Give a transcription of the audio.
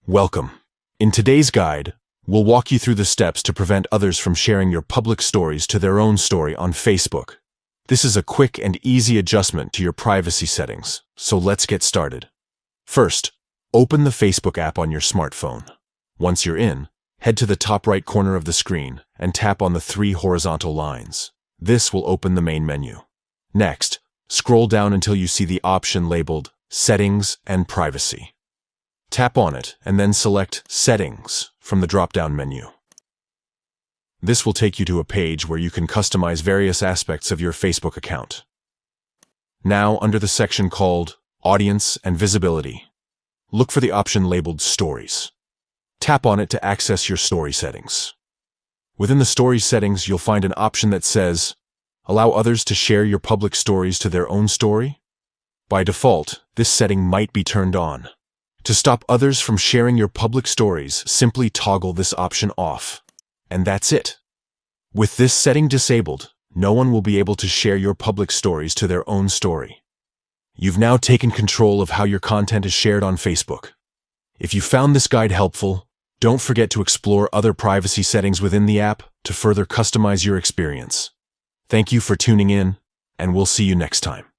Welcome. In today's guide, we'll walk you through the steps to prevent others from sharing your public stories to their own story on Facebook. This is a quick and easy adjustment to your privacy settings, so let's get started. First, open the Facebook app on your smartphone. Once you're in, head to the top right corner of the screen and tap on the three horizontal lines. This will open the main menu. Next, scroll down until you see the option labeled Settings and Privacy. Tap on it and then select Settings from the drop-down menu. This will take you to a page where you can customize various aspects of your Facebook account. Now, under the section called Audience and Visibility, look for the option labeled Stories. Tap on it to access your story settings. Within the story settings, you'll find an option that says, Allow others to share your public stories to their own story. By default, this setting might be turned on. To stop others from sharing your public stories, simply toggle this option off. And that's it. With this setting disabled, no one will be able to share your public stories to their own story. You've now taken control of how your content is shared on Facebook. If you found this guide helpful, don't forget to explore other privacy settings within the app to further customize your experience. Thank you for tuning in, and we'll see you next time.